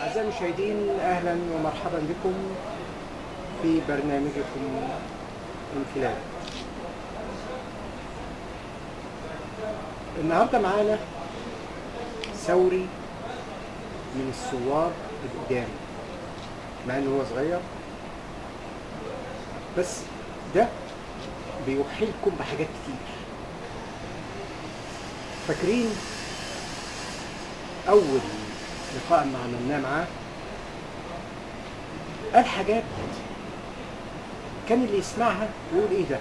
أعزائي المشاهدين، أهلا ومرحبا بكم في برنامجكم انفلات. النهارده معانا ثوري من الثوار القدام، مع إنه هو صغير بس ده بيوحي لكم بحاجات كتير. فاكرين أول لقاء ما عملناه معاه قال حاجات كان اللي يسمعها يقول ايه ده؟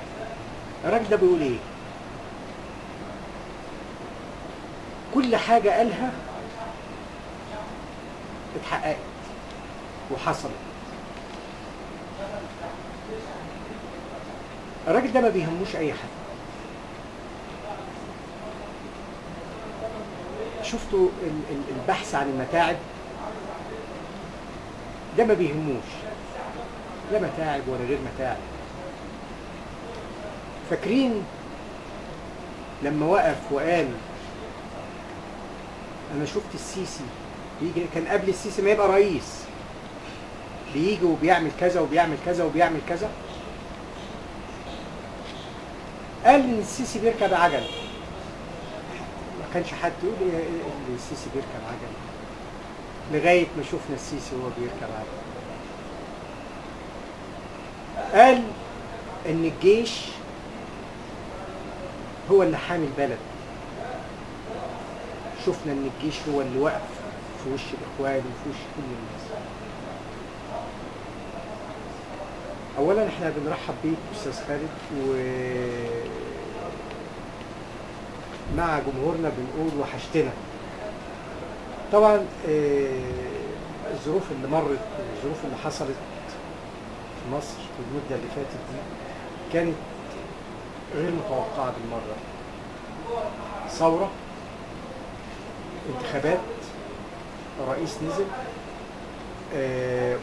الراجل ده بيقول ايه؟ كل حاجة قالها اتحققت وحصلت. الراجل ده ما بيهموش اي حد. شفتوا البحث عن المتاعب ده ما بيهموش، لا متاعب ولا غير متاعب. فاكرين لما وقف وقال انا شفت السيسي بيجي، كان قبل السيسي ما يبقى رئيس بيجي وبيعمل كذا وبيعمل كذا وبيعمل كذا. قال ان السيسي بيركب عجل، ما كانش حد يقول إيه السيسي بيركب عجل، لغايه ما شفنا السيسي وهو بيركب عجل. قال ان الجيش هو اللي حامي البلد. شفنا ان الجيش هو اللي وقف في وش الاخوان وفي وش كل الناس. اولا احنا بنرحب بيك استاذ خالد، ومع جمهورنا بنقول وحشتنا. طبعا الظروف اللي مرت والظروف اللي حصلت في مصر في المدة اللي فاتت دي كانت غير متوقعة بالمرة. ثورة، انتخابات، الرئيس نزل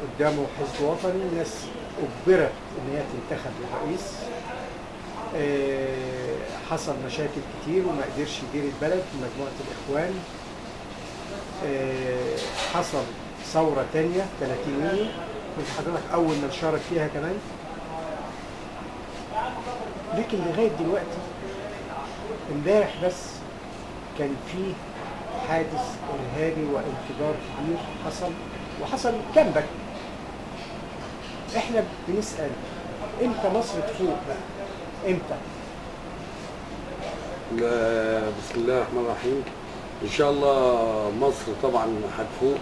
قدامه حزب وطني، الناس أجبرت إن هي تنتخب الرئيس. حصل مشاكل كتير وما قدرش يدير البلد مجموعة الإخوان. حصل ثورة تانية 30 يونيو، كنت حضرتك أول من شارك فيها كمان. لكن لغاية دلوقتي امبارح بس كان في حادث إرهابي وانفجار كبير حصل، وحصل جنبك. احنا بنسأل امتى مصر تفوق بقى؟ امتى؟ بسم الله الرحمن الرحيم. ان شاء الله مصر طبعا هتفوق،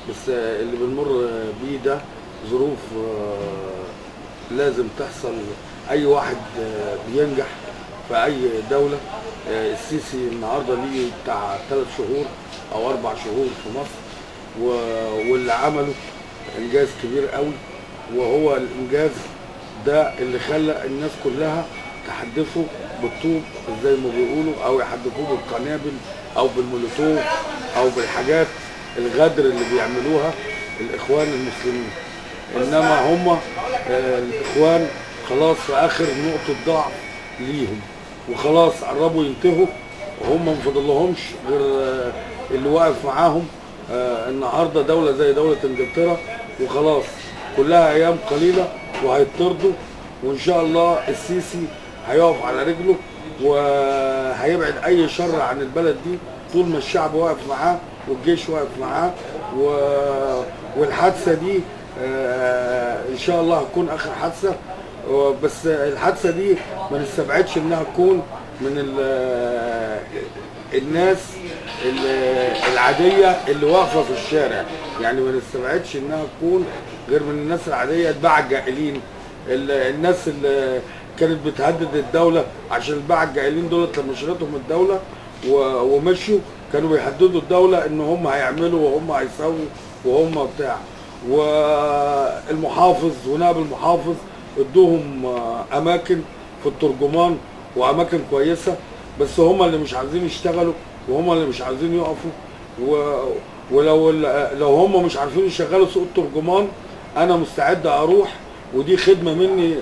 بس اللي بنمر بيه ده ظروف لازم تحصل. اي واحد بينجح في اي دولة. السيسي النهارده ليه بتاع 3 شهور او 4 شهور في مصر، واللي عمله انجاز كبير قوي، وهو الانجاز ده اللي خلى الناس كلها تحدثه بالطوب زي ما بيقولوا، او يحدثوه بالقنابل او بالمولوتوف او بالحاجات الغدر اللي بيعملوها الاخوان المسلمين. انما هم الاخوان خلاص في اخر نقطة ضعف ليهم، وخلاص قربوا ينتهوا، وهم ما فضلهمش غير اللي واقف معاهم النهارده دولة زي دولة انجلترا، وخلاص كلها ايام قليلة وهيطردوا. وان شاء الله السيسي هيقف على رجله وهيبعد اي شر عن البلد دي طول ما الشعب واقف معاه والجيش واقف معاه. والحادثة دي ان شاء الله هتكون اخر حادثة، بس الحادثة دي ما نستبعدش انها تكون من الناس العادية اللي واقفة في الشارع. يعني ما نستبعدش انها تكون غير من الناس العادية اتباع الجائلين، الناس اللي كانت بتهدد الدولة عشان الباعة الجائلين دولت لما شرتهم الدولة ومشوا. كانوا بيحددوا الدوله ان هم هيعملوا وهم هيسووا وهم بتاع، والمحافظ ونائب المحافظ ادوهم اماكن في الترجمان واماكن كويسه، بس هم اللي مش عايزين يشتغلوا وهم اللي مش عايزين يقفوا. ولو هم مش عارفين يشغلوا سوق الترجمان انا مستعد اروح، ودي خدمه مني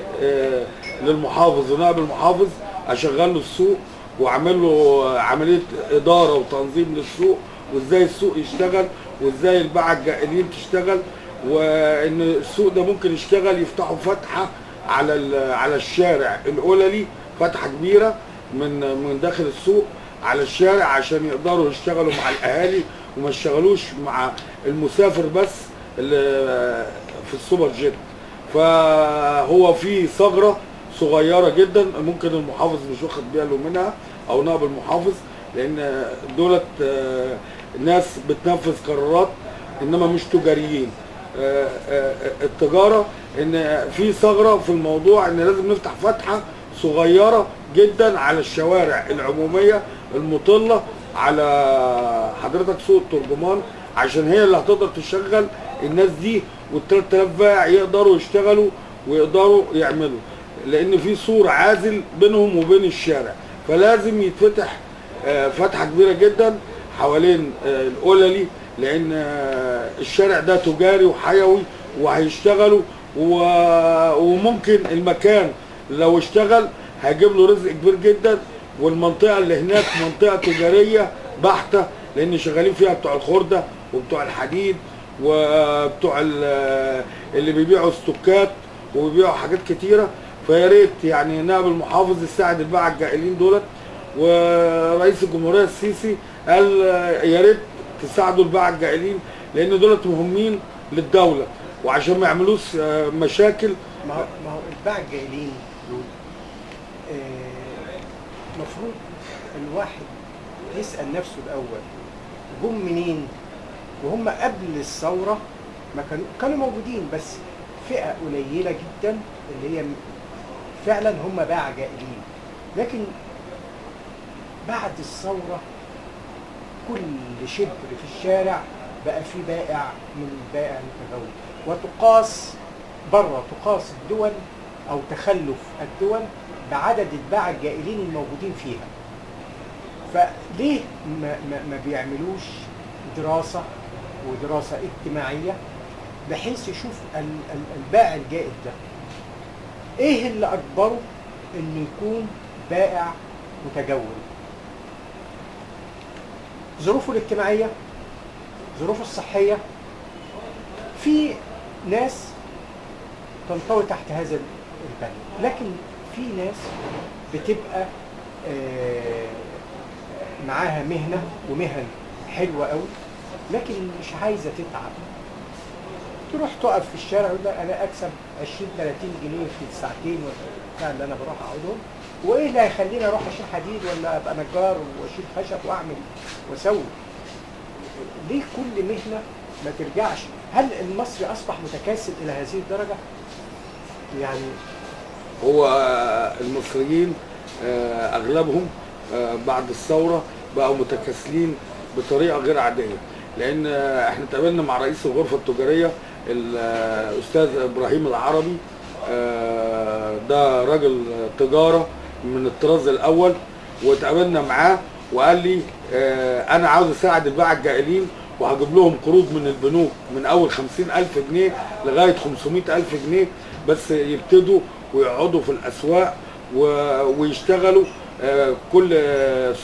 للمحافظ ونائب المحافظ، اشغل له السوق واعمل له عمليه اداره وتنظيم للسوق، وازاي السوق يشتغل وازاي الباعة الجائلين تشتغل، وان السوق ده ممكن يشتغل يفتحوا فتحه على الشارع القللي، فتحه كبيره من داخل السوق على الشارع عشان يقدروا يشتغلوا مع الاهالي وما يشتغلوش مع المسافر بس اللي في السوبر جيت. فهو في ثغره صغيره جدا ممكن المحافظ مش واخد باله منها او نائب المحافظ، لان دولت ناس بتنفذ قرارات انما مش تجاريين. التجاره ان في ثغره في الموضوع ان لازم نفتح فتحه صغيره جدا على الشوارع العموميه المطله على حضرتك سوق الترجمان، عشان هي اللي هتقدر تشغل الناس دي، وال3000 بائع يقدروا يشتغلوا ويقدروا يعملوا، لان في سور عازل بينهم وبين الشارع، فلازم يتفتح فتحه كبيره جدا حوالين القللي، لان الشارع ده تجاري وحيوي وهيشتغلوا، وممكن المكان لو اشتغل هيجيب له رزق كبير جدا، والمنطقه اللي هناك منطقه تجاريه بحته، لان شغالين فيها بتوع الخرده وبتوع الحديد وبتوع اللي بيبيعوا استوكات وبيبيعوا حاجات كتيره. فيا ريت يعني نائب المحافظ يساعد الباعة الجائلين دولت، ورئيس الجمهوريه السيسي قال يا ريت تساعدوا الباعة الجائلين لان دولت مهمين للدوله، وعشان ما يعملوش مشاكل. ما هو الباعة الجائلين دول المفروض الواحد يسأل نفسه الأول جم منين؟ وهم قبل الثورة ما كانوا موجودين، بس فئة قليلة جدا اللي هي فعلا هم باعة جائلين، لكن بعد الثورة كل شبر في الشارع بقى في بائع من البائع المتغول، وتقاس بره تقاس الدول أو تخلف الدول بعدد الباعة الجائلين الموجودين فيها. فليه ما بيعملوش دراسة ودراسة اجتماعية بحيث يشوف البائع الجائل ده ايه اللي اجبره انه يكون بائع متجول؟ ظروفه الاجتماعية، ظروفه الصحية. في ناس تنطوي تحت هذا البند، لكن في ناس بتبقى معاها مهنة ومهن حلوة قوي لكن مش عايزة تتعب، تروح تقف في الشارع ويقول لك انا اكسب 20-30 جنيه في الساعتين ولا اللي انا بروح اقعدهم، وايه اللي هيخليني اروح اشيل حديد ولا ابقى نجار واشيل خشب واعمل واسوي؟ ليه كل مهنة ما ترجعش؟ هل المصري اصبح متكاسل الى هذه الدرجة؟ يعني هو المصريين اغلبهم بعد الثوره بقوا متكاسلين بطريقه غير عاديه، لان احنا اتقابلنا مع رئيس الغرفه التجاريه الاستاذ ابراهيم العربي، ده راجل تجاره من الطراز الاول، واتقابلنا معاه وقال لي انا عاوز اساعد الباعة الجائلين وهجيب لهم قروض من البنوك من اول 50,000 جنيه لغايه 500,000 جنيه، بس يبتدوا ويقعدوا في الاسواق ويشتغلوا. كل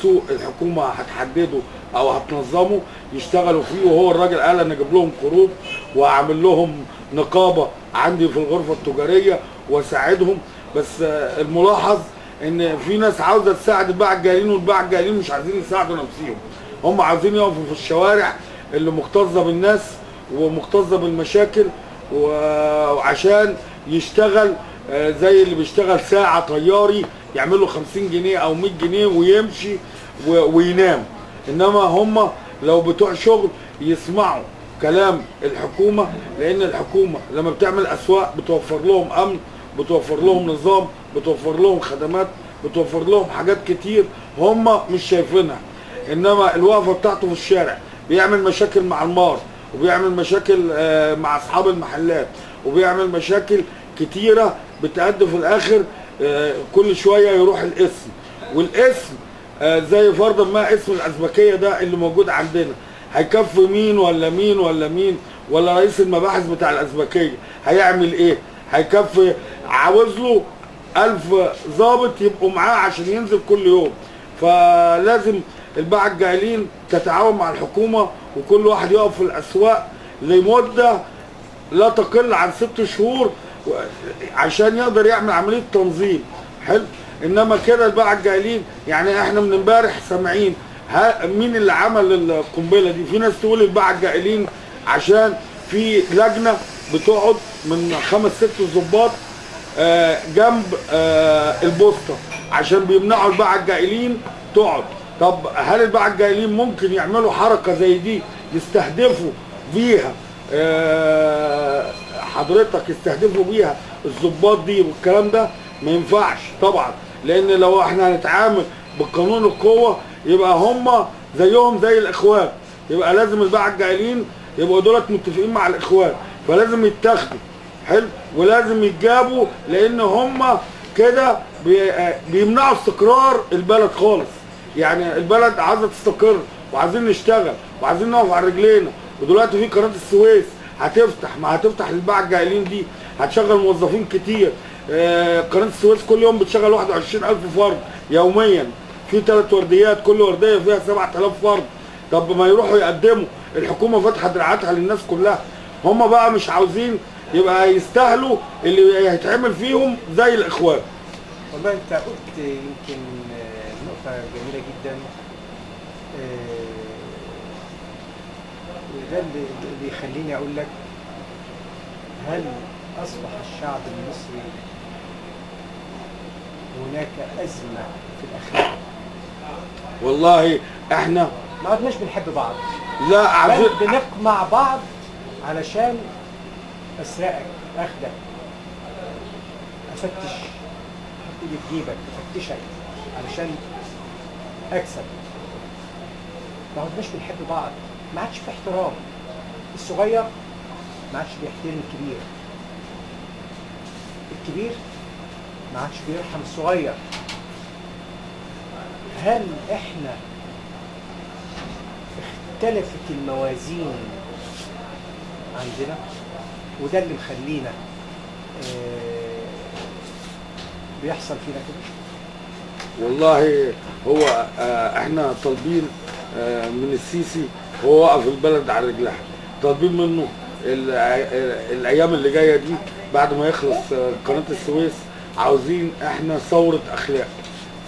سوق الحكومه هتحدده او هتنظمه يشتغلوا فيه، وهو الراجل قال انا اجيب لهم قروض واعمل لهم نقابه عندي في الغرفه التجاريه واساعدهم. بس الملاحظ ان في ناس عاوزه تساعد الباعة الجائلين، والباعة الجائلين مش عايزين يساعدوا نفسهم، هم عايزين يقفوا في الشوارع اللي مكتظه بالناس ومكتظه بالمشاكل، وعشان يشتغل زي اللي بيشتغل ساعه طياري يعمل له 50 جنيه او 100 جنيه ويمشي وينام. انما هم لو بتوع شغل يسمعوا كلام الحكومه، لان الحكومه لما بتعمل اسواق بتوفر لهم امن، بتوفر لهم نظام، بتوفر لهم خدمات، بتوفر لهم حاجات كتير هم مش شايفينها. انما الوقفه بتاعته في الشارع بيعمل مشاكل مع المار، وبيعمل مشاكل مع اصحاب المحلات، وبيعمل مشاكل كتيره بتأدي في الاخر كل شويه يروح الاسم. والاسم زي فرضا ما اسم الازبكيه ده اللي موجود عندنا، هيكفي مين ولا مين ولا مين؟ ولا رئيس المباحث بتاع الازبكيه هيعمل ايه؟ هيكفي؟ عاوز له 1000 ضابط يبقوا معاه عشان ينزل كل يوم. فلازم الباعة الجاهلين تتعاون مع الحكومه، وكل واحد يقف في الاسواق لمده لا تقل عن 6 شهور عشان يقدر يعمل عمليه تنظيم. حلو. انما كده الباعة الجاهلين، يعني احنا من امبارح سامعين مين اللي عمل القنبله دي؟ في ناس تقول الباعة الجاهلين عشان في لجنه بتقعد من 5 6 ضباط جنب البوسطه عشان بيمنعوا الباعة الجاهلين تقعد. طب هل الباعة الجاهلين ممكن يعملوا حركه زي دي يستهدفوا بيها حضرتك، يستهدفوا بيها الضباط دي والكلام ده؟ ما ينفعش طبعا، لان لو احنا هنتعامل بقانون القوه يبقى هم زيهم زي الاخوان، يبقى لازم الباعة الجاهلين يبقوا دولت متفقين مع الاخوان، فلازم يتاخدوا. حلو. ولازم يتجابوا، لان هم كده بيمنعوا استقرار البلد خالص. يعني البلد عايزه تستقر، وعايزين نشتغل، وعايزين نقف على رجلينا. ودلوقتي في قناه السويس هتفتح، ما هتفتح للباعة الجاهلين دي هتشغل موظفين كتير. قناه السويس كل يوم بتشغل 21000 فرد يوميا، في 3 ورديات، كل ورديه فيها 7000 فرد. طب ما يروحوا يقدموا، الحكومه فاتحه دراعاتها للناس كلها. هم بقى مش عاوزين، يبقى يستاهلوا اللي هيتعمل فيهم زي الاخوان. والله انت قلت يمكن نقطه جميله جدا، وده اللي يخليني اقول لك، هل اصبح الشعب المصري هناك ازمه في الاخلاق؟ والله احنا ما عدناش بنحب بعض، لا عارفين، بل بنقمع بعض علشان اسرقك، اخدك، افتش ايدي في جيبك، افتشك علشان اكسب. ما عدناش بنحب بعض، ما عادش في احترام. الصغير ما عادش بيحترم الكبير، الكبير ما عادش بيرحم الصغير. هل احنا اختلفت الموازين عندنا؟ وده اللي مخلينا بيحصل فينا كده. والله هو احنا طالبين من السيسي، هو وقف البلد على رجلها، طالبين منه الايام اللي جايه دي بعد ما يخلص قناه السويس، عاوزين احنا ثوره اخلاق،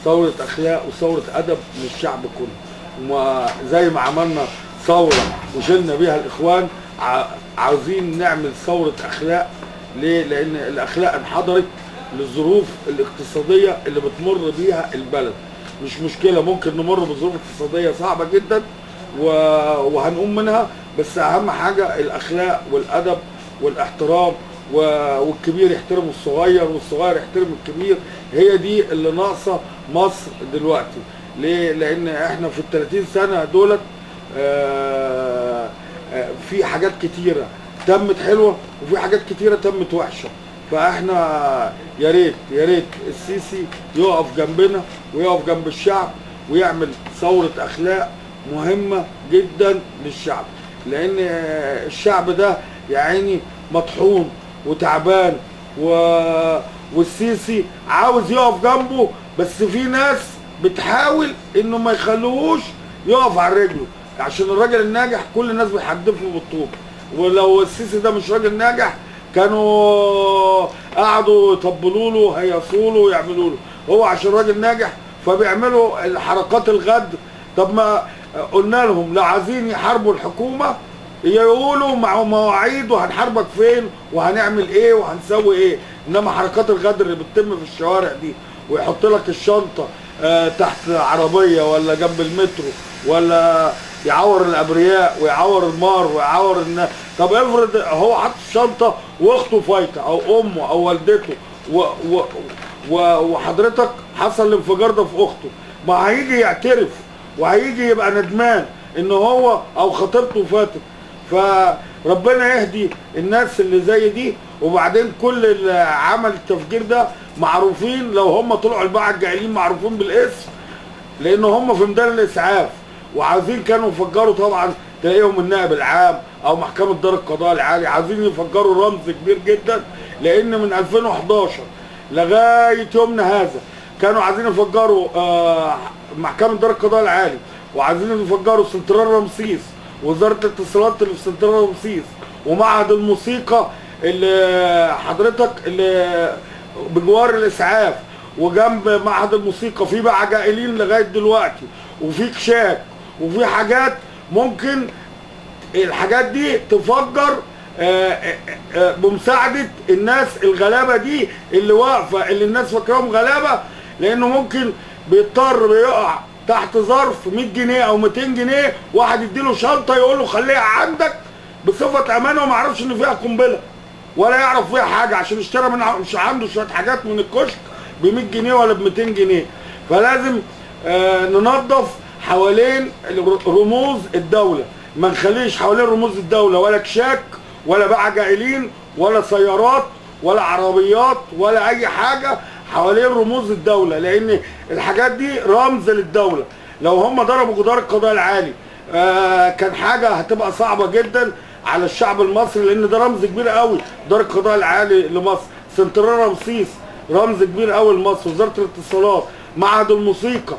ثوره اخلاق وثوره ادب للشعب كله. وزي ما عملنا ثوره وشلنا بيها الاخوان، عاوزين نعمل ثوره اخلاق. ليه؟ لان الاخلاق انحدرت للظروف الاقتصاديه اللي بتمر بيها البلد. مش مشكله، ممكن نمر بظروف اقتصاديه صعبه جدا وهنقوم منها، بس اهم حاجه الاخلاق والادب والاحترام، والكبير يحترم الصغير والصغير يحترم الكبير. هي دي اللي ناقصه مصر دلوقتي. ليه؟ لان احنا في ال30 سنه دولت في حاجات كتيره تمت حلوه، وفي حاجات كتيره تمت وحشه. فاحنا يا ريت السيسي يقف جنبنا ويقف جنب الشعب ويعمل ثوره اخلاق مهمه جدا للشعب، لان الشعب ده يا عيني مطحون وتعبان، والسيسي عاوز يقف جنبه، بس في ناس بتحاول انه ما يخلوهوش يقف على رجله، عشان الراجل الناجح كل الناس بيحدفوا بالطوب. ولو السيسي ده مش راجل ناجح كانوا قعدوا يطبلوا له هيصوا له ويعملوا له. هو عشان راجل ناجح فبيعملوا الحركات الغد. طب ما قلنا لهم لو عايزين يحاربوا الحكومه يقولوا مع مواعيد وهنحاربك فين وهنعمل ايه وهنسوي ايه. انما حركات الغدر اللي بتتم في الشوارع دي، ويحط لك الشنطه تحت عربيه ولا جنب المترو، ولا يعور الابرياء ويعور المار ويعور الناس. طب افرض هو حط الشنطه واخته فايته او امه او والدته وحضرتك حصل الانفجار ده في اخته، ما هيجي يعترف وهيجي يبقى ندمان ان هو او خطيبته فاتت. فربنا يهدي الناس اللي زي دي. وبعدين كل اللي عمل التفجير ده معروفين، لو هم طلعوا الباعة الجاهلين معروفين بالاسم، لان هم في ميدان الاسعاف وعايزين كانوا يفجروا. طبعا تلاقيهم النائب العام او محكمة دار القضاء العالي عايزين يفجروا رمز كبير جدا، لان من 2011 لغاية يومنا هذا كانوا عايزين يفجروا محكمة دار القضاء العالي، وعايزين يفجروا سنترال رمسيس، وزارة الاتصالات اللي في سنترال رمسيس، ومعهد الموسيقى اللي حضرتك اللي بجوار الاسعاف، وجنب معهد الموسيقى في بقى جائلين لغايه دلوقتي، وفي كشاك، وفي حاجات ممكن الحاجات دي تفجر بمساعده الناس الغلابه دي اللي واقفه، اللي الناس فاكراهم غلابه، لانه ممكن بيضطر بيقع تحت ظرف 100 جنيه او 200 جنيه، واحد يديله شنطه يقول له خليها عندك بصفه امانه، وما يعرفش ان فيها قنبله ولا يعرف فيها حاجه، عشان اشترى مش عنده شويه حاجات من الكشك ب 100 جنيه ولا ب 200 جنيه. فلازم ننظف حوالين رموز الدوله، ما نخليش حوالين رموز الدوله ولا كشاك ولا باعة جائلين ولا سيارات ولا عربيات ولا اي حاجه حوالين رموز الدوله، لان الحاجات دي رمز للدوله. لو هم ضربوا جدار القضاء العالي كان حاجه هتبقى صعبه جدا على الشعب المصري، لان ده رمز كبير قوي. دار القضاء العالي لمصر، سنترال رمسيس رمز كبير قوي لمصر، وزاره الاتصالات، معهد الموسيقى.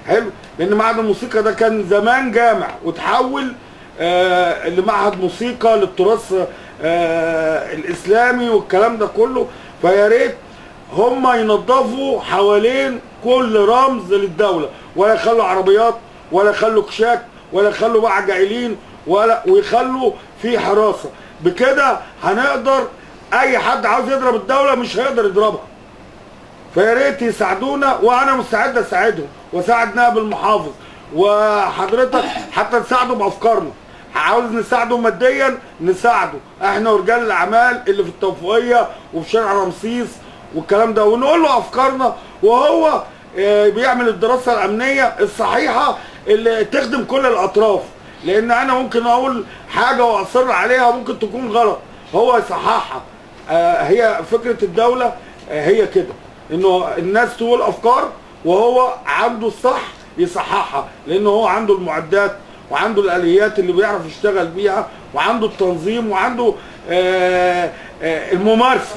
حلو، لان معهد الموسيقى ده كان زمان جامع وتحول لمعهد موسيقى للتراث الاسلامي والكلام ده كله. فيا ريت هم ينظفوا حوالين كل رمز للدوله، ولا يخلوا عربيات ولا يخلوا كشاك ولا يخلوا باعة جائلين ويخلوا في حراسه. بكده هنقدر اي حد عاوز يضرب الدوله مش هيقدر يضربها. فيا ريت يساعدونا، وانا مستعد اساعدهم واساعد نائب المحافظ، وحضرتك حتى نساعده بافكارنا. عاوز نساعده ماديا نساعده احنا ورجال الاعمال اللي في التوفيقيه وفي شارع رمسيس والكلام ده، ونقول له افكارنا، وهو بيعمل الدراسه الامنيه الصحيحه اللي تخدم كل الاطراف. لان انا ممكن اقول حاجه واصر عليها ممكن تكون غلط، هو يصححها. هي فكره الدوله هي كده، انه الناس تقول افكار وهو عنده الصح يصححها، لانه هو عنده المعدات وعنده الاليات اللي بيعرف يشتغل بيها، وعنده التنظيم، وعنده الممارسه.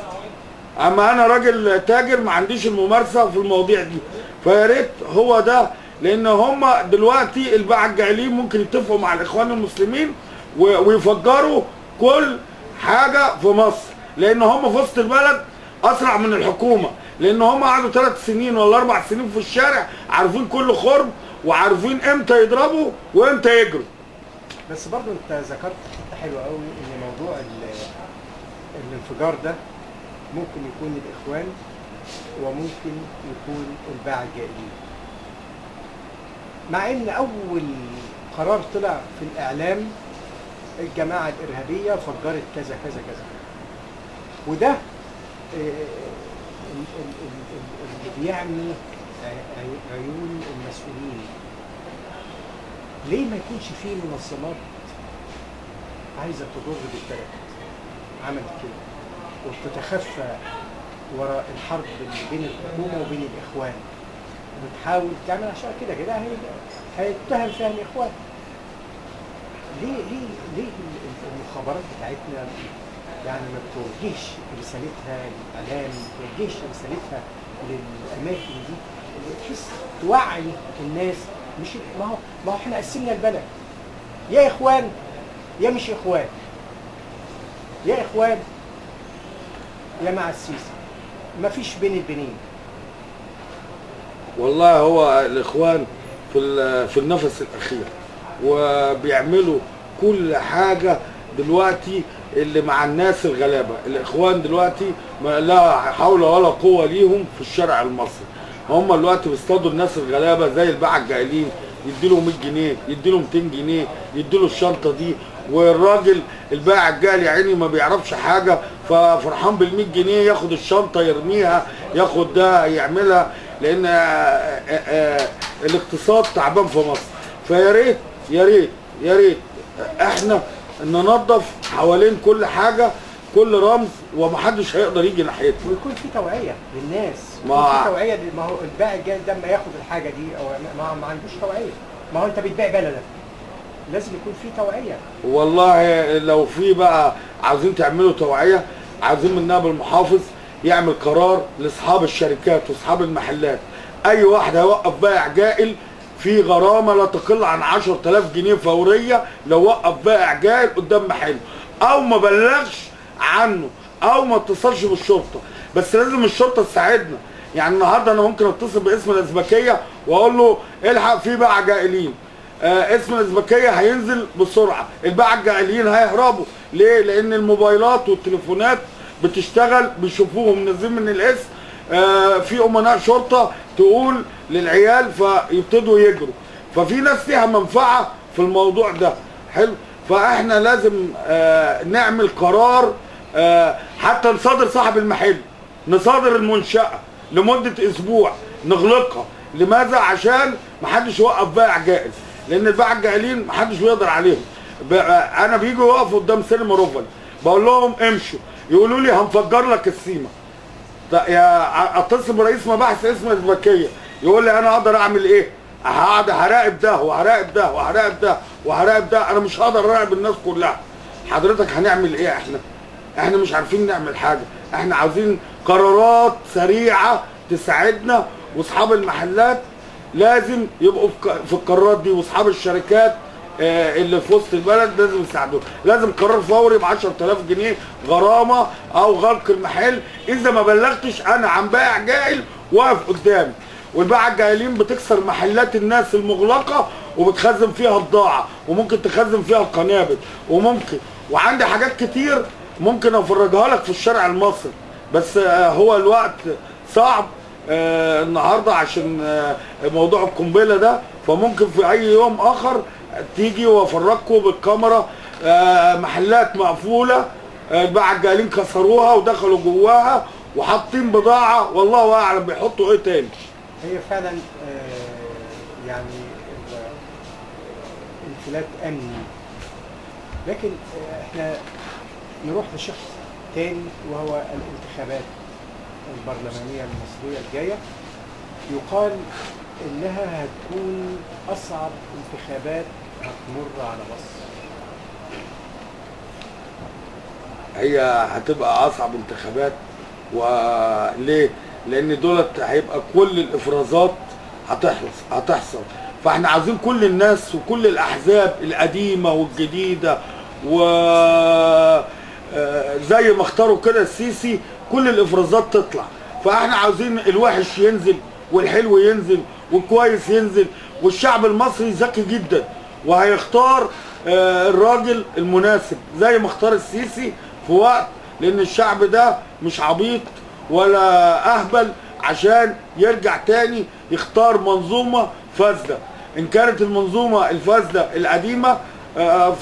اما انا راجل تاجر ما عنديش الممارسه في المواضيع دي. فيا ريت هو ده، لان هم دلوقتي الباعة الجاهلين ممكن يتفقوا مع الاخوان المسلمين ويفجروا كل حاجه في مصر، لان هم في وسط البلد اسرع من الحكومه، لان هم قعدوا 3 سنين ولا 4 سنين في الشارع عارفين كل خرم، وعارفين امتى يضربوا وامتى يجروا. بس برضو انت ذكرت حته حلوه قوي، ان موضوع الانفجار ده ممكن يكون الاخوان وممكن يكون الباعة الجاهلين، مع ان اول قرار طلع في الاعلام الجماعه الارهابيه فجرت كذا كذا كذا، وده اللي بيعمي عيون المسؤولين. ليه ما يكونش فيه منظمات عايزه تضر بالبلد عملت كده وبتتخفى وراء الحرب اللي بين الحكومه وبين الاخوان، بتحاول تعمل عشان كده هيتهم فيها الاخوان. ليه المخابرات بتاعتنا يعني ما بتوجهش رسالتها للاعلام، ما بتوجهش رسالتها للاماكن دي، تحس توعي الناس؟ مش ما هو احنا قسمنا البلد، يا اخوان يا مش اخوان، يا اخوان يا مع السيسي، ما فيش بين البنين. والله هو الاخوان في النفس الاخير، وبيعملوا كل حاجه دلوقتي اللي مع الناس الغلابه. الاخوان دلوقتي لا حول ولا قوه ليهم في الشارع المصري. هم دلوقتي بيصطادوا الناس الغلابه زي الباعة الجاهلين، يديله 100 جنيه يديله 200 جنيه يديله الشنطه دي، والراجل الباعة الجاهل يا عيني ما بيعرفش حاجه، ففرحان بال 100 جنيه ياخد الشنطه يرميها، ياخد ده يعملها، لان الاقتصاد تعبان في مصر. فيا ريت يا ريت يا ريت احنا ننظف حوالين كل حاجه، كل رمز، ومحدش هيقدر يجي ناحيته. ويكون في توعيه للناس، ما- يكون في توعيه ما هو البائع الجاي ده لما ياخد الحاجه دي او ما عندوش توعيه. ما هو انت بتبيع بلدك، لازم يكون في توعيه. والله لو في بقى عاوزين تعملوا توعيه، عاوزين من نائب المحافظ يعمل قرار لاصحاب الشركات واصحاب المحلات، اي واحد هيوقف بائع جائل في غرامه لا تقل عن 10,000 جنيه فوريه لو وقف بائع جائل قدام محله، او ما بلغش عنه، او ما اتصلش بالشرطه. بس لازم الشرطه تساعدنا. يعني النهارده انا ممكن اتصل باسم الازبكيه واقول له الحق في بائع جائلين، اسم الازبكيه هينزل بسرعه، الباعة الجائلين هيهربوا. ليه؟ لان الموبايلات والتليفونات بتشتغل، بيشوفوهم منزلين من الاسم، في امناء شرطه تقول للعيال فيبتدوا يجروا. ففي ناس فيها منفعه في الموضوع ده. حلو. فاحنا لازم نعمل قرار، حتى نصادر صاحب المحل، نصادر المنشاه لمده اسبوع، نغلقها. لماذا؟ عشان محدش يوقف بائع جائز، لان البائع الجائلين محدش بيقدر عليهم. انا بيجوا يقفوا قدام سينما روفل، بقول لهم امشوا، يقولوا لي هنفجر لك السيما. يا اتصل برئيس مباحث اسم الازبكيه، يقول لي انا اقدر اعمل ايه؟ هقعد هراقب ده وهراقب ده وهراقب ده وهراقب ده، انا مش هقدر اراقب الناس كلها. حضرتك هنعمل ايه؟ احنا مش عارفين نعمل حاجه. احنا عاوزين قرارات سريعه تساعدنا، واصحاب المحلات لازم يبقوا في القرارات دي، واصحاب الشركات اللي في وسط البلد لازم يساعدونا. لازم قرار فوري ب 10,000 جنيه غرامه او غلق المحل اذا ما بلغتش انا عن بائع جائل واقف قدامي. والبائع الجائلين بتكسر محلات الناس المغلقه وبتخزن فيها بضاعه، وممكن تخزن فيها القنابل، وعندي حاجات كتير ممكن افرجها لك في الشارع المصري. بس هو الوقت صعب النهارده عشان موضوع القنبله ده، فممكن في اي يوم اخر تيجي وافرجكم بالكاميرا محلات مقفوله، الباعة الجائلين كسروها ودخلوا جواها وحاطين بضاعه والله اعلم بيحطوا ايه تاني. هي فعلا يعني انفلات امني. لكن احنا نروح لشخص تاني وهو الانتخابات البرلمانيه المصريه الجايه. يقال انها هتكون اصعب انتخابات هتمر على مصر. هي هتبقى اصعب انتخابات. وليه؟ لان دولت هيبقى كل الافرازات هتحصل. فاحنا عايزين كل الناس وكل الاحزاب القديمه والجديده، و زي ما اختاروا كده السيسي كل الافرازات تطلع. فاحنا عاوزين الوحش ينزل والحلو ينزل والكويس ينزل، والشعب المصري ذكي جدا وهيختار الراجل المناسب زي ما اختار السيسي في وقت، لان الشعب ده مش عبيط ولا اهبل عشان يرجع تاني يختار منظومه فاسده. ان كانت المنظومه الفاسده القديمه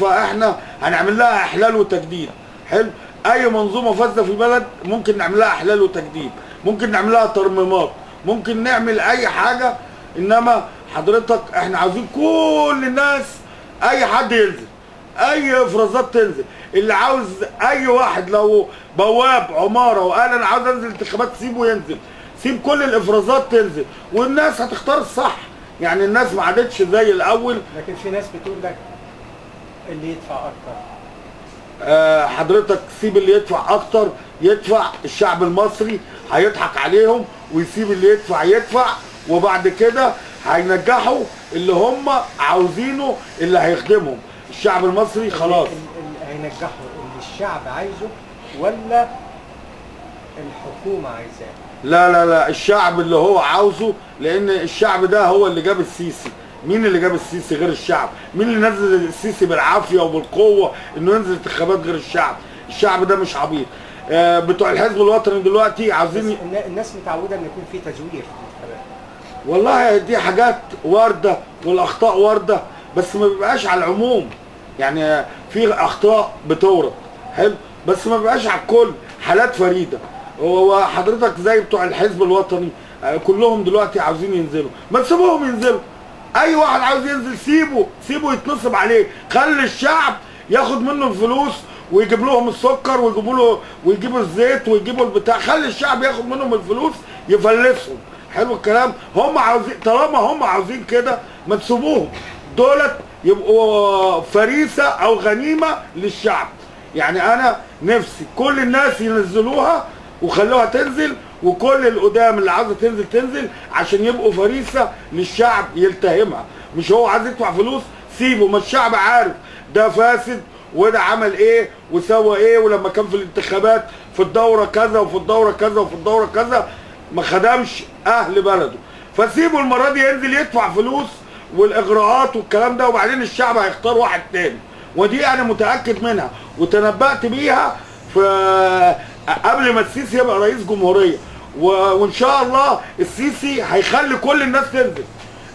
فاحنا هنعمل لها احلال وتجديد. حلو. اي منظومه فاسده في البلد ممكن نعمل لها احلال وتجديد، ممكن نعمل لها ترميمات، ممكن نعمل اي حاجه. انما حضرتك احنا عاوزين كل الناس، اي حد ينزل، اي افرازات تنزل. اللي عاوز اي واحد لو بواب عماره وقال انا عاوز انزل انتخابات سيبه ينزل، سيب كل الافرازات تنزل والناس هتختار الصح. يعني الناس ما عادتش زي الاول. لكن في ناس بتقول لك اللي يدفع اكتر. حضرتك سيب اللي يدفع اكتر يدفع، الشعب المصري هيضحك عليهم ويسيب اللي يدفع، وبعد كده هينجحوا اللي هم عاوزينه اللي هيخدمهم. الشعب المصري خلاص اللي هينجحوا اللي الشعب عايزه ولا الحكومه عايزاه؟ لا الشعب اللي هو عاوزه، لان الشعب ده هو اللي جاب السيسي. مين اللي جاب السيسي غير الشعب؟ مين اللي نزل السيسي بالعافيه وبالقوه انه ينزل انتخابات غير الشعب؟ الشعب ده مش عبيط. بتوع الحزب الوطني دلوقتي عاوزين الناس متعوده ان يكون في تزوير في الانتخابات. والله دي حاجات وارده والاخطاء وارده، بس ما بيبقاش على العموم. يعني في اخطاء بتورد. حلو. بس ما بيبقاش على الكل، حالات فريده. وحضرتك زي بتوع الحزب الوطني كلهم دلوقتي عاوزين ينزلوا، ما تسيبوهم ينزلوا. اي واحد عاوز ينزل سيبه يتنصب عليه. خلي الشعب ياخد منه الفلوس ويجيب لهم السكر ويجيبوا الزيت ويجيبوا البتاع. خلي الشعب ياخد منهم الفلوس يفلسهم. حلو الكلام. هم عاوزين، طالما هم عاوزين كده ما تسيبوهم، دولت يبقوا فريسه او غنيمه للشعب. يعني انا نفسي كل الناس ينزلوها وخلوها تنزل، وكل القدام اللي عاوزه تنزل تنزل عشان يبقوا فريسه للشعب يلتهمها. مش هو عايز يدفع فلوس سيبه، ما الشعب عارف ده فاسد وده عمل ايه وسوى ايه، ولما كان في الانتخابات في الدوره كذا وفي الدوره كذا وفي الدوره كذا ما خدمش اهل بلده. فسيبه المره دي ينزل يدفع فلوس والاغراءات والكلام ده، وبعدين الشعب هيختار واحد تاني. ودي انا متاكد منها وتنبأت بيها في قبل ما السيسي يبقى رئيس جمهوريه. وان شاء الله السيسي هيخلي كل الناس تنزل،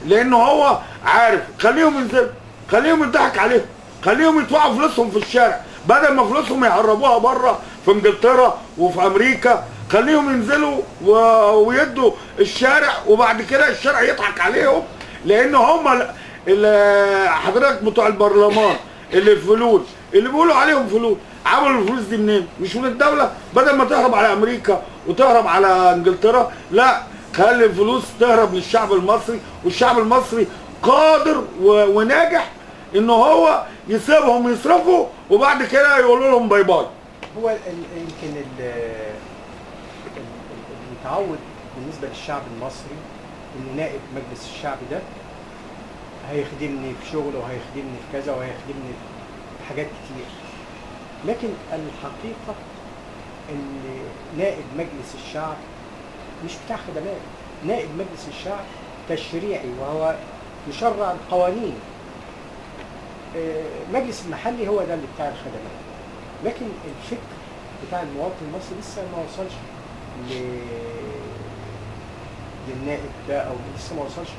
لانه هو عارف. خليهم ينزلوا، خليهم يضحك عليهم، خليهم يدفعوا فلوسهم في الشارع بدل ما فلوسهم يهربوها بره في انجلترا وفي امريكا. خليهم ينزلوا ويدوا الشارع، وبعد كده الشارع يضحك عليهم. لان هم حضرتك بتوع البرلمان اللي الفلول اللي بيقولوا عليهم فلول، عملوا الفلوس دي منين؟ مش من الدوله؟ بدل ما تهرب على امريكا وتهرب على انجلترا، لا، خلي الفلوس تهرب للشعب المصري. والشعب المصري قادر وناجح ان هو يسيبهم يصرفوا وبعد كده يقولوا لهم باي باي. هو يمكن المتعود بالنسبه للشعب المصري ان نائب مجلس الشعب ده هيخدمني في شغله وهيخدمني في كذا وهيخدمني في حاجات كتير. لكن الحقيقه ان نائب مجلس الشعب مش بتاع خدمات. نائب مجلس الشعب تشريعي وهو يشرع القوانين. مجلس المحلي هو ده اللي بتاع الخدمات. لكن الفكر بتاع المواطن المصري لسه ما وصلش للنائب ده، او لسه ما وصلش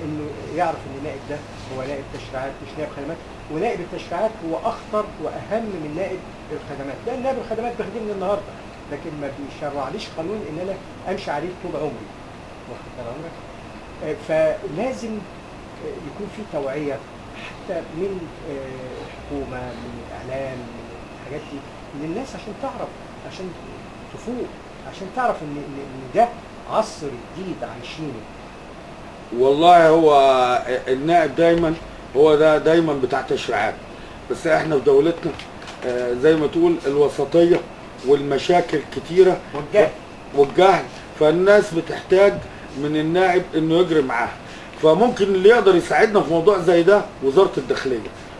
انه يعرف ان النائب ده هو نائب تشريعات مش نائب خدمات. ونائب التشريعات هو اخطر واهم من نائب الخدمات، لان نائب الخدمات بيخدمني النهارده لكن ما بيشرعليش قانون ان انا امشي عليه طول عمري. واخد بال عمرك؟ فلازم يكون في توعيه حتى من الحكومه، من الاعلام، من الحاجات دي، من الناس عشان تعرف، عشان تفوق، عشان تعرف ان ده عصر جديد عايشينه. والله هو النائب دايما هو ده دايما بتاع تشريعات، بس احنا في دولتنا زي ما تقول الوسطيه والمشاكل كتيره والجهل، فالناس بتحتاج من النائب انه يجري معاها. فممكن اللي يقدر يساعدنا في موضوع زي ده وزاره الداخليه،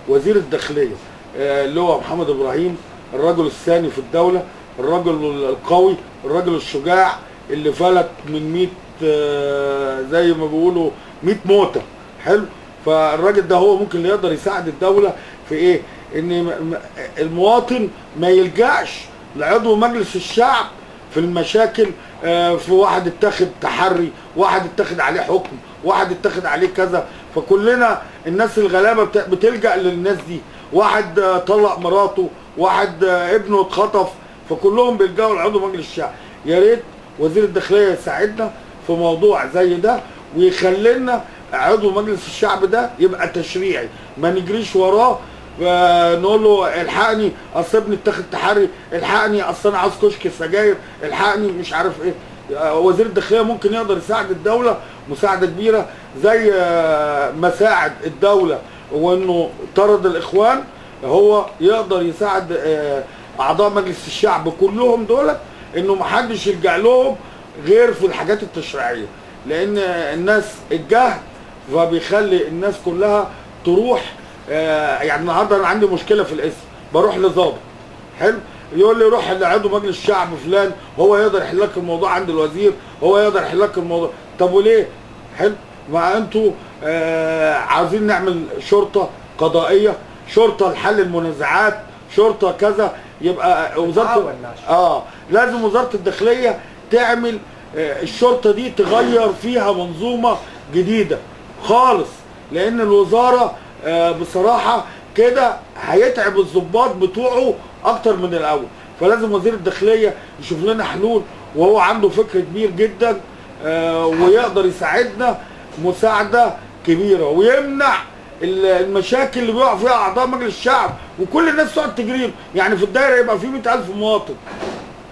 وزير الداخليه اللي هو محمد ابراهيم، الرجل الثاني في الدوله، الرجل القوي، الرجل الشجاع اللي فلت من 100 زي ما بيقولوا 100 موته. حلو. فالراجل ده هو ممكن اللي يقدر يساعد الدوله في ايه؟ ان المواطن ما يلجأش لعضو مجلس الشعب في المشاكل. في واحد اتخذ تحري، واحد اتخذ عليه حكم، واحد اتخذ عليه كذا. فكلنا الناس الغلابه بتلجأ للناس دي. واحد طلق مراته، واحد ابنه اتخطف، فكلهم بيلجأوا لعضو مجلس الشعب. يا ريت وزير الداخليه يساعدنا في موضوع زي ده ويخلي لنا عضو مجلس الشعب ده يبقى تشريعي، ما نجريش وراه نقول له الحقني اصل ابني اتاخد تحري، الحقني اصل انا عاوز كشك سجاير، الحقني مش عارف ايه. وزير الداخليه ممكن يقدر يساعد الدوله مساعده كبيره، زي ما ساعد الدوله وانه طرد الاخوان، هو يقدر يساعد اعضاء مجلس الشعب كلهم دول انه ما حدش يلجأ لهم غير في الحاجات التشريعيه. لان الناس الجهل فبيخلي الناس كلها تروح. يعني النهارده انا عندي مشكله في الاسم، بروح لظابط حلو، يقول لي روح لعضو مجلس الشعب فلان، هو يقدر يحل لك الموضوع عند الوزير، هو يقدر يحل لك الموضوع. طب وليه؟ حلو، ما انتوا عاوزين نعمل شرطه قضائيه، شرطه لحل المنازعات، شرطه كذا. يبقى وزاره لازم وزاره الداخليه تعمل الشرطه دي، تغير فيها منظومه جديده خالص. لان الوزاره بصراحه كده هيتعب الضباط بتوعه اكتر من الاول. فلازم وزير الداخليه يشوف لنا حلول، وهو عنده فكر كبير جدا ويقدر يساعدنا مساعده كبيره ويمنع المشاكل اللي بيقع فيها اعضاء مجلس الشعب وكل الناس تقعد تجري. يعني في الدايره يبقى في 100,000 مواطن،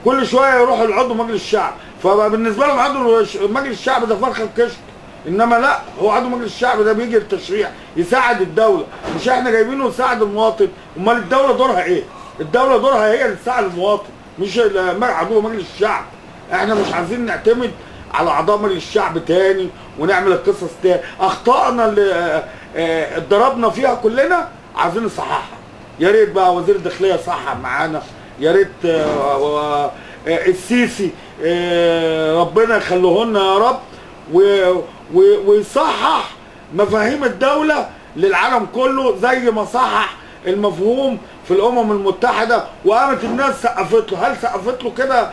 كل شويه يروحوا لعضو مجلس الشعب، فبقى بالنسبه لهم عضو مجلس الشعب ده فرخه كشك. انما لا، هو عضو مجلس الشعب ده بيجي التشريع يساعد الدوله، مش احنا جايبينه يساعد المواطن. امال الدوله دورها ايه؟ الدوله دورها هي اللي تساعد المواطن، مش عضو مجلس الشعب. احنا مش عايزين نعتمد على اعضاء مجلس الشعب تاني ونعمل القصص تاني. اخطائنا اللي اتضربنا فيها كلنا عايزين نصححها. يا ريت بقى وزير الداخليه يصحح معانا، يا ريت السيسي ربنا يخليه لنا يا رب، ويصحح مفاهيم الدوله للعالم كله زي ما صحح المفهوم في الامم المتحده وقامت الناس سقفت له. هل سقفت له كده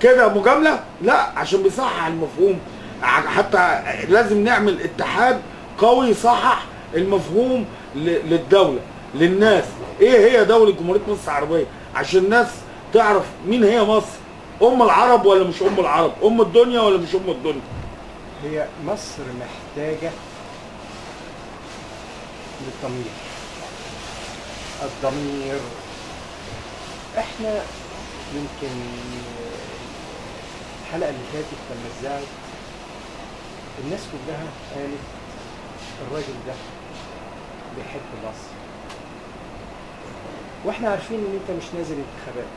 كده مجامله؟ لا، عشان بيصحح المفهوم. حتى لازم نعمل اتحاد قوي يصحح المفهوم للدوله، للناس. ايه هي دوله جمهوريه مصر العربيه؟ عشان الناس تعرف مين هي مصر. ام العرب ولا مش ام العرب؟ ام الدنيا ولا مش ام الدنيا؟ هي مصر محتاجه للضمير. الضمير احنا يمكن الحلقه اللي فاتت لما اتذاعت الناس كلها قالت الراجل ده بيحب مصر، واحنا عارفين ان انت مش نازل انتخابات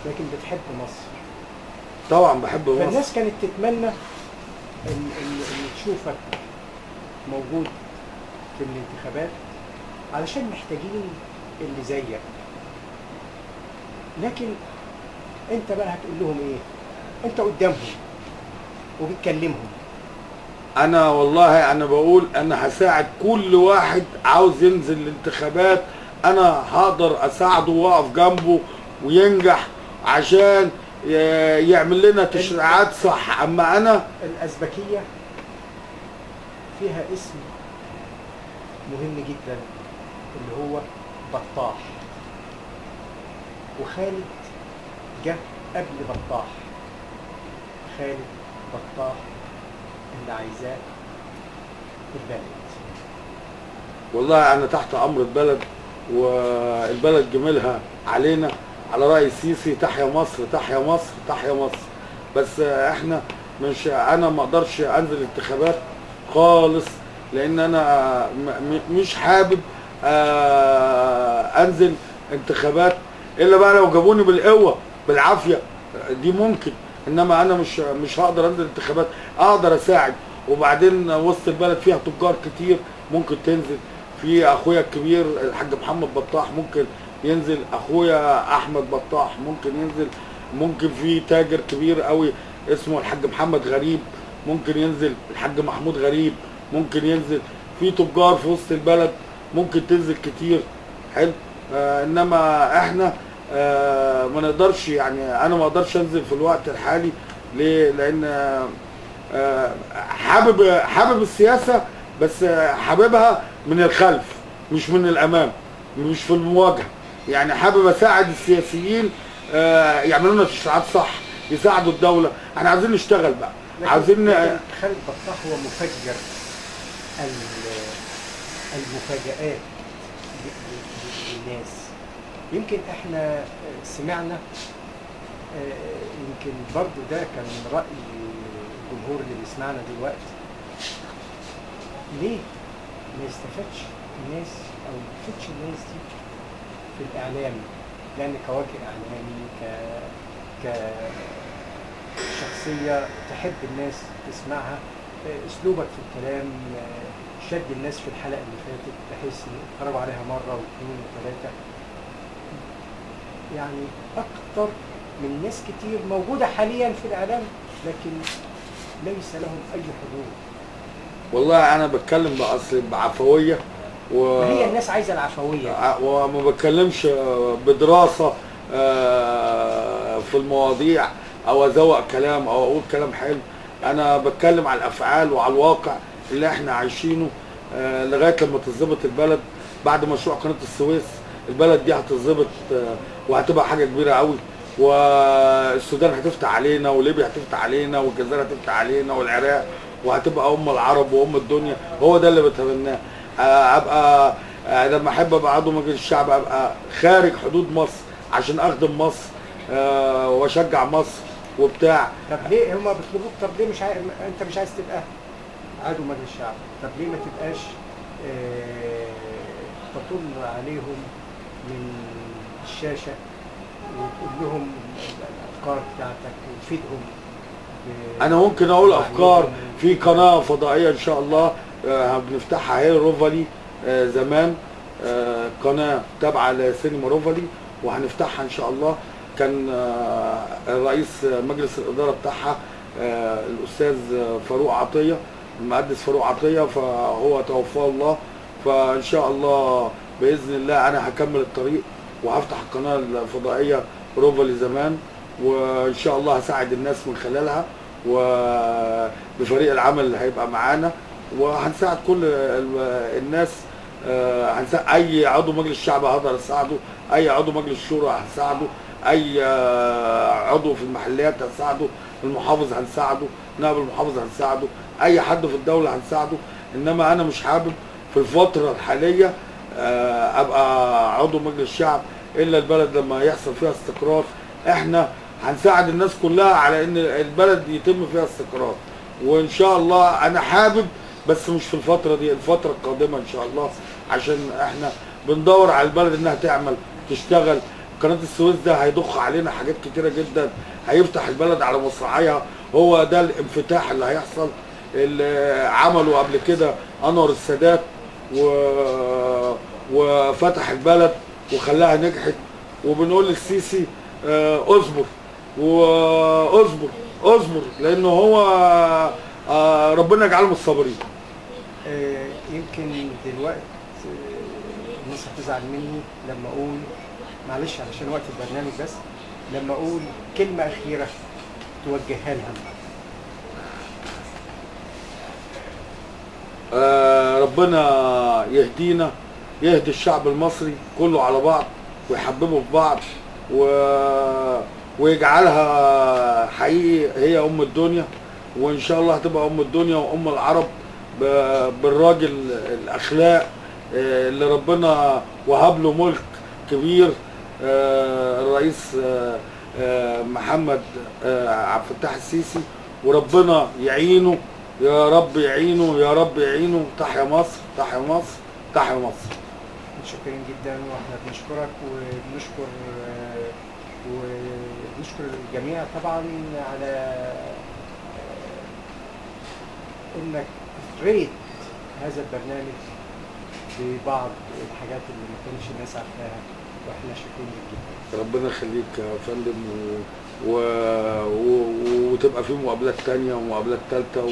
لكن بتحب مصر. طبعا بحب مصر. فالناس كانت تتمنى ان تشوفك موجود في الانتخابات علشان محتاجين اللي زيك. لكن انت بقى هتقول لهم ايه؟ انت قدامهم وبتكلمهم. انا والله انا بقول انا هساعد كل واحد عاوز ينزل الانتخابات، انا هقدر اساعده واقف جنبه وينجح عشان يعمل لنا تشريعات صح. اما انا الازبكيه فيها اسم مهم جدا اللي هو بطاح، وخالد جه قبل بطاح. خالد بطاح اللي عايزاه البلد. والله انا تحت امر البلد، والبلد جميلها علينا على رأي السيسي. تحيا مصر تحيا مصر تحيا مصر. بس احنا مش، انا ما اقدرش انزل انتخابات خالص لان انا مش حابب انزل انتخابات الا بقى لو جابوني بالقوه بالعافيه، دي ممكن. انما انا مش هقدر انزل انتخابات. اقدر اساعد، وبعدين وسط البلد فيها تجار كتير ممكن تنزل. في اخويا الكبير الحاج محمد بطاح ممكن ينزل، اخويا احمد بطاح ممكن ينزل، ممكن في تاجر كبير قوي اسمه الحاج محمد غريب ممكن ينزل، الحاج محمود غريب ممكن ينزل. في تجار في وسط البلد ممكن تنزل كتير. حلو. انما احنا ما نقدرش، يعني انا ما اقدرش انزل في الوقت الحالي. ليه؟ لان حابب السياسه، بس حاببها من الخلف مش من الامام، مش في المواجهه. يعني حابب اساعد السياسيين يعملوا لنا تشريعات صح، يساعدوا الدوله. احنا عايزين نشتغل بقى، عايزين. خالد بطاح هو مفجر المفاجآت للناس. يمكن احنا سمعنا، يمكن برضو ده كان رأي الجمهور اللي بيسمعنا دلوقتي، ليه ما يستفادش الناس او ما يستفادش الناس دي في الاعلام؟ لان كوجه اعلامي كشخصيه تحب الناس تسمعها، اسلوبك في الكلام شد الناس في الحلقه اللي فاتت بحيث يتفرجوا عليها مره واثنين وثلاثه. يعني اكتر من ناس كتير موجوده حاليا في الاعلام لكن ليس لهم اي حضور. والله انا بتكلم باصل بعفويه ما هي الناس عايزه العفويه، وما بتكلمش بدراسه في المواضيع او ازوق كلام او اقول كلام حلو. انا بتكلم على الافعال وعلى الواقع اللي احنا عايشينه لغايه لما تتظبط البلد. بعد مشروع قناه السويس البلد دي هتتظبط وهتبقى حاجه كبيره قوي، والسودان هتفتح علينا، وليبيا هتفتح علينا، والجزائر هتفتح علينا، والعراق وهتبقى العرب الدنيا. هو ده اللي بتمناه. ابقى لما احب ابقى عضو مجلس الشعب ابقى خارج حدود مصر عشان اخدم مصر واشجع مصر وبتاع. طب ليه هما بيطلبوك؟ طب ليه مش انت مش عايز تبقى عضو مجلس الشعب؟ طب ليه ما تبقاش تطل عليهم من الشاشة وتقول لهم الأفكار بتاعتك وتفيدهم؟ أنا ممكن أقول أفكار في قناة فضائية إن شاء الله بنفتحها هي روفالي زمان، قناة تابعة لسينما روفالي وهنفتحها إن شاء الله. كان رئيس مجلس الإدارة بتاعها الأستاذ فاروق عطية، المهندس فاروق عطية، فهو توفاه الله. فإن شاء الله بإذن الله أنا هكمل الطريق وهفتح القناة الفضائية روفالي زمان، وإن شاء الله هساعد الناس من خلالها وبفريق العمل اللي هيبقى معانا، وهنساعد كل الناس. هنساعد أي عضو مجلس الشعب هقدر أساعده، أي عضو مجلس الشورى هساعده، أي عضو في المحليات هنساعده، المحافظ هنساعده، نائب المحافظ هنساعده، أي حد في الدولة هنساعده. إنما أنا مش حابب في الفترة الحالية أبقى عضو مجلس الشعب إلا البلد لما يحصل فيها استقرار. إحنا هنساعد الناس كلها على إن البلد يتم فيها استقرار، وإن شاء الله أنا حابب، بس مش في الفترة دي، الفترة القادمة إن شاء الله، عشان إحنا بندور على البلد إنها تعمل تشتغل. قناة السويس ده هيضخ علينا حاجات كتيرة جدا، هيفتح البلد على مصراعيها. هو ده الانفتاح اللي هيحصل، اللي عمله قبل كده أنور السادات وفتح البلد وخلاها نجحت. وبنقول للسيسي اصبر واصبر اصبر، لأنه هو ربنا يجعله من الصابرين. يمكن دلوقتي الناس هتزعل مني لما اقول، معلش علشان وقت البرنامج، بس لما اقول كلمة أخيرة توجهها لهم. ربنا يهدينا، يهدي الشعب المصري كله على بعض ويحببه في بعض ويجعلها حقيقي هي الدنيا، وإن شاء الله هتبقى الدنيا العرب بالراجل الأخلاق اللي ربنا وهب له ملك كبير، الرئيس محمد عبد الفتاح السيسي، وربنا يعينه يا رب، يعينه يا رب، يعينه. تحيا مصر، تحيا مصر، تحيا مصر. متشكرين جدا، واحنا بنشكرك ونشكر الجميع طبعا على انك اثريت هذا البرنامج ببعض الحاجات اللي ما كانش الناس عارفاها، واحنا شاكرين لك جدا. ربنا يخليك يا فندم، وتبقى في مقابلات تانية ومقابلات تالتة،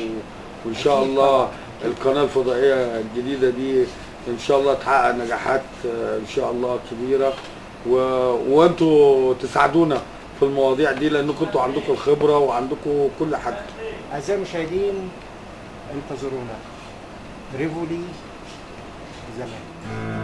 وان شاء الله القناة الفضائية الجديدة دي ان شاء الله تحقق نجاحات ان شاء الله كبيرة، وانتوا تساعدونا في المواضيع دي لانكم انتوا عندكم الخبرة وعندكم كل حاجة. اعزائي المشاهدين انتظرونا ريفولي زمان.